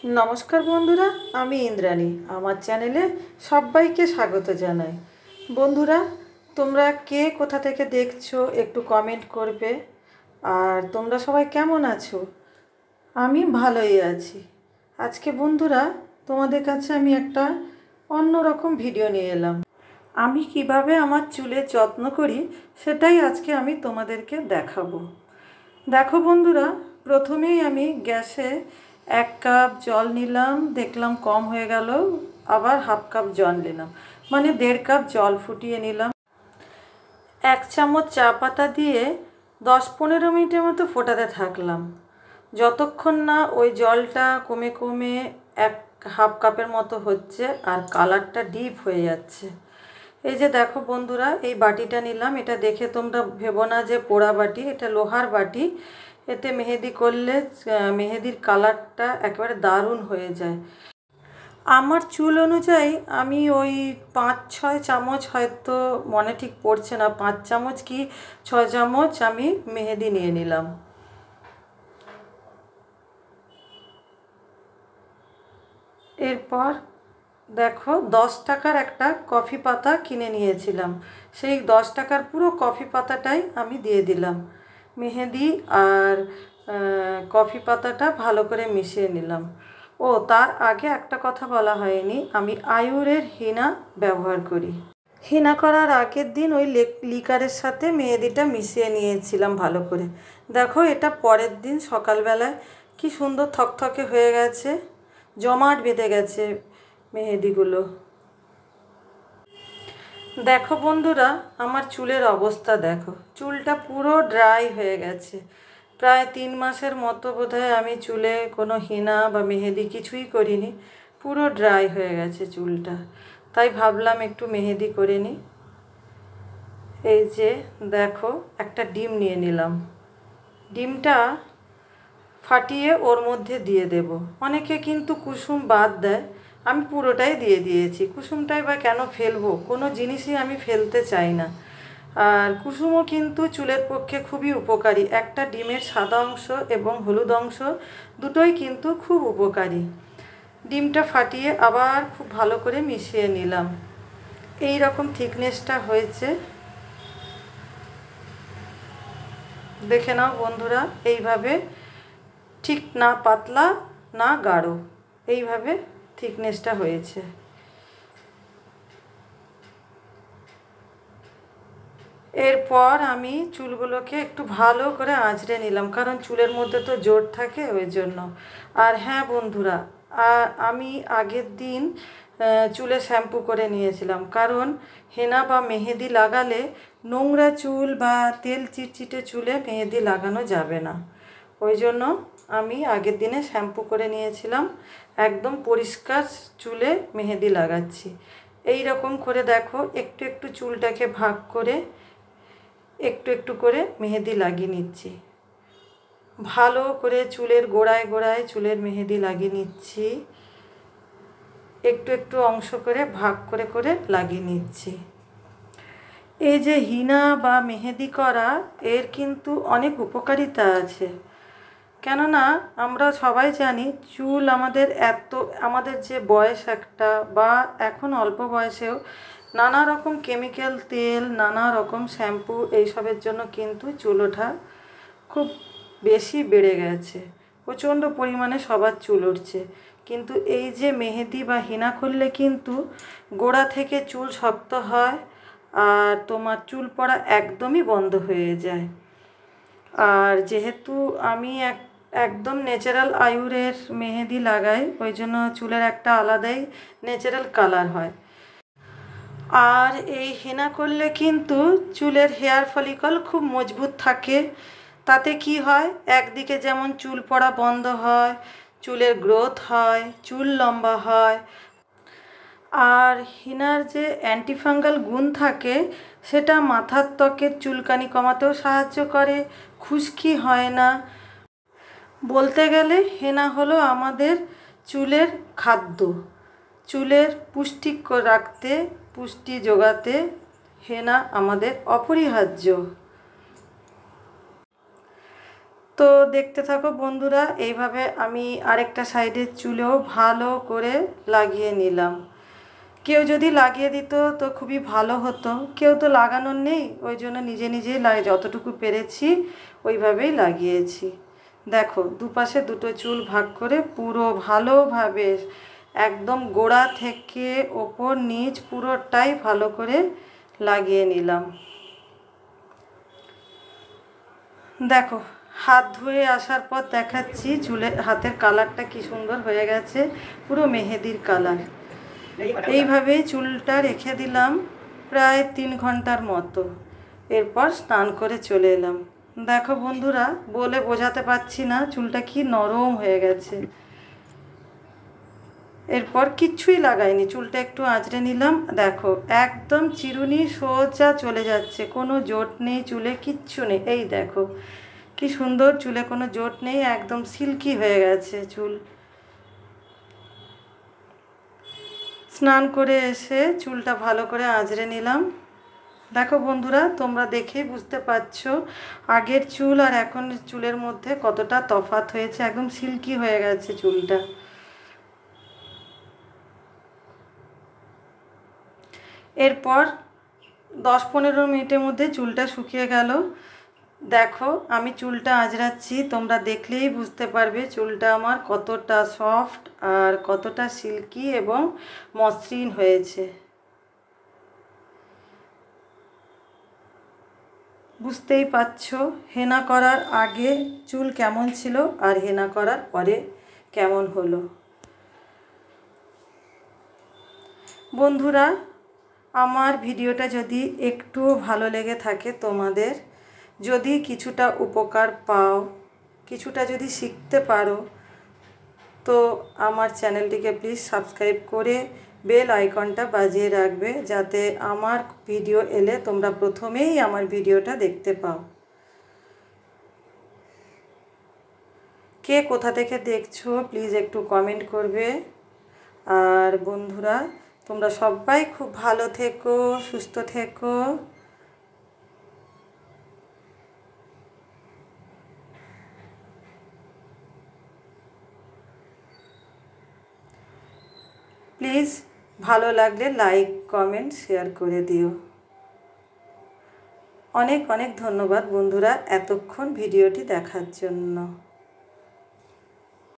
नमस्कार बंधुरा आमी इंद्राणी आमार चैनेले सबाइके स्वागत जानाई। बंधुरा तोमरा के कोथा थेके देखछो एकटू कमेंट करबे और तोमरा सबाई केमन आछो? आमी भालोई आछि। आजके बंधुरा तोमादेर काछे आमी एकटा अन्यरकम भिडियो निये एलाम। आमी किभाबे आमार चुलेर यत्न करी सेटाई आजके आमी तोमादेरके देखाबो। देखो बंधुरा प्रथमेई आमी ग्यासे 1 कप जल निलाम, देखलाम कम हो गेल, आबार हाफ कप जल निलाम, माने 1.5 कप जल फुटिए निलाम। 1 चामच चा पाता दिए 10-15 मिनिटेर मतो फोटाते थाकलाम, যতক্ষণ না ওই জলটা কমে কমে হাফ কাপের মতো হচ্ছে আর কালারটা ডিপ হয়ে যাচ্ছে। এই যে দেখো বন্ধুরা, এই বাটিটা নিলাম। এটা দেখে তোমরা ভেবো না যে পোড়া বাটি, এটা লোহার বাটি। এতে মেহেদি করলে মেহেদির কালারটা একেবারে দারুণ হয়ে যায়। আমার চুল অনুযায়ী আমি ওই 5-6 চামচ, হয়তো মনে ঠিক পড়ছে না, 5 চামচ কি 6 চামচ আমি মেহেদি নিয়ে নিলাম। এরপর দেখো 10 টাকার একটা কফি পাতা কিনে নিয়েছিলাম, সেই 10 টাকার পুরো কফি পাতাটাই আমি দিয়ে দিলাম। মেহেদি আর কফি পাতাটা ভালো করে মিশিয়ে নিলাম। ও তার আগে একটা কথা বলা হয়নি, আমি আয়ুরের হিনা ব্যবহার করি। হিনা করার আগের দিন ওই লিকারের সাথে মেহেদিটা মিশিয়ে নিয়েছিলাম ভালো করে। দেখো এটা পরের দিন সকালবেলায় কি সুন্দর থকথকে হয়ে গেছে, জমাট বেঁধে গেছে মেহেদিগুলো। দেখো বন্ধুরা আমার চুলের অবস্থা দেখো, চুলটা পুরো ড্রাই হয়ে গেছে। প্রায় 3 মাসের মতো বোধহয় আমি চুলে কোনো হিনা বা মেহেদি কিছুই করিনি, পুরো ড্রাই হয়ে গেছে চুলটা। তাই ভাবলাম একটু মেহেদি করে নিই। এই যে দেখো একটা ডিম নিয়ে নিলাম, ডিমটা ফাটিয়ে ওর মধ্যে দিয়ে দেব। অনেকে কিন্তু কুসুম বাদ দেয়, আমি পুরোটাই দিয়ে দিয়েছি। কুসুমটাই বা কেন ফেলবো, কোনো জিনিসই আমি ফেলতে চাই না। আর কুসুমও কিন্তু চুলের পক্ষে খুবই উপকারী। একটা ডিমের সাদা অংশ এবং হলুদ অংশ দুটোই কিন্তু খুব উপকারী। ডিমটা ফাটিয়ে আবার খুব ভালো করে মিশিয়ে নিলাম। এই রকম থিকনেসটা হয়েছে, দেখে নাও বন্ধুরা। এইভাবে ঠিক না পাতলা না গাঢ়, এইভাবে থিকনেসটা হয়েছে। এরপর আমি চুলগুলোকে একটু ভালো করে আঁচড়ে নিলাম, কারণ চুলের মধ্যে তো জোর থাকে ওই জন্য। আর হ্যাঁ বন্ধুরা, আমি আগের দিন চুলে শ্যাম্পু করে নিয়েছিলাম, কারণ হেনা বা মেহেদি লাগালে নোংরা চুল বা তেল চিটচিটে চুলে মেহেদি লাগানো যাবে না। ওই জন্য আমি আগের দিনে শ্যাম্পু করে নিয়েছিলাম, একদম পরিষ্কার চুলে মেহেদি লাগাচ্ছি। এই রকম করে দেখো একটু একটু চুলটাকে ভাগ করে একটু একটু করে মেহেদি লাগিয়ে নিচ্ছি। ভালো করে চুলের গোড়ায় গোড়ায় চুলের মেহেদি লাগিয়ে নিচ্ছি, একটু একটু অংশ করে ভাগ করে করে লাগিয়ে নিচ্ছি। এই যে হিনা বা মেহেদি করা, এর কিন্তু অনেক উপকারিতা আছে। কেননা আমরা সবাই জানি চুল আমাদের যে বয়স একটা, বা এখন অল্প বয়সেও নানা রকম কেমিক্যাল তেল, নানা রকম শ্যাম্পু, এইসবের জন্য কিন্তু চুল ওঠা খুব বেশি বেড়ে গেছে। প্রচণ্ড পরিমাণে সবার চুল উঠছে। কিন্তু এই যে মেহেদি বা হিনা করলে কিন্তু গোড়া থেকে চুল শক্ত হয় আর তোমার চুল পড়া একদমই বন্ধ হয়ে যায়। আর যেহেতু আমি একদম ন্যাচারাল আয়ুরের মেহেদি লাগাই, ওই জন্য চুলের একটা আলাদাই ন্যাচারাল কালার হয়। আর এই হেনা করলে কিন্তু চুলের হেয়ার ফলিকল খুব মজবুত থাকে। তাতে কি হয়, একদিকে যেমন চুল পড়া বন্ধ হয়, চুলের গ্রোথ হয়, চুল লম্বা হয়। আর হিনার যে অ্যান্টিফাঙ্গাল গুণ থাকে, সেটা মাথার ত্বকের চুলকানি কমাতেও সাহায্য করে, খুশকি হয় না। বলতে গেলে হেনা হলো আমাদের চুলের খাদ্য। চুলের পুষ্টি রাখতে, পুষ্টি যোগাতে হেনা আমাদের অপরিহার্য। তো দেখতে থাকো বন্ধুরা, এইভাবে আমি আরেকটা সাইডের চুলেও ভালো করে লাগিয়ে নিলাম। কেউ যদি লাগিয়ে দিত তো খুবই ভালো হতো, কেউ তো লাগানোর নেই, ওই জন্য নিজে নিজেই যতটুকু পেরেছি ওইভাবেই লাগিয়েছি। দেখো দুপাশে দুটো চুল ভাগ করে পুরো ভালোভাবে একদম গোড়া থেকে ওপর নিচ পুরোটাই ভালো করে লাগিয়ে নিলাম। দেখো হাত ধুয়ে আসার পর দেখাচ্ছি চুলের হাতের কালারটা কি সুন্দর হয়ে গেছে, পুরো মেহেদির কালার। এইভাবেই চুলটা রেখে দিলাম প্রায় 3 ঘন্টার মতো। এরপর স্নান করে চলে এলাম। দেখো বন্ধুরা, বলে বোঝাতে পারছি না চুলটা কি নরম হয়ে গেছে। এরপর কিচ্ছুই লাগাইনি, চুলটা একটু আঁচড়ে নিলাম। দেখো একদম চিরুনি সোজা চলে যাচ্ছে, কোনো জোট নেই চুলে, কিচ্ছু নেই। এই দেখো কি সুন্দর, চুলে কোনো জোট নেই, একদম সিল্কি হয়ে গেছে চুল। স্নান করে এসে চুলটা ভালো করে আঁচড়ে নিলাম। দেখো বন্ধুরা, তোমরা দেখেই বুঝতে পারছো আগের চুল আর এখন চুলের মধ্যে কতটা তফাৎ হয়েছে, একদম সিল্কি হয়ে গেছে চুলটা। এরপর 10-15 মিনিটের মধ্যে চুলটা শুকিয়ে গেল। দেখো আমি চুলটা আঁচড়াচ্ছি, তোমরা দেখলেই বুঝতে পারবে চুলটা আমার কতটা সফট আর কতটা সিল্কি এবং মসৃণ হয়েছে। বুঝতেই পারছো হেনা করার আগে চুল কেমন ছিল আর হেনা করার পরে কেমন হলো। বন্ধুরা, আমার ভিডিওটা যদি একটু ভালো লেগে থাকে, তোমাদের যদি কিছুটা উপকার পাও, কিছুটা যদি শিখতে পারো, তো আমার চ্যানেলটিকে প্লিজ সাবস্ক্রাইব করে বেল আইকনটা বাজিয়ে রাখবে, যাতে আমার ভিডিও এলে তোমরা প্রথমেই আমার ভিডিওটা দেখতে পাও। কে কোথা থেকে দেখছো প্লিজ একটু কমেন্ট করবে। আর বন্ধুরা, তোমরা সবাই খুব ভালো থেকো, সুস্থ থেকো। প্লিজ ভালো লাগলে লাইক, কমেন্ট, শেয়ার করে দিও। অনেক অনেক ধন্যবাদ বন্ধুরা এতক্ষণ ভিডিওটি দেখার জন্য।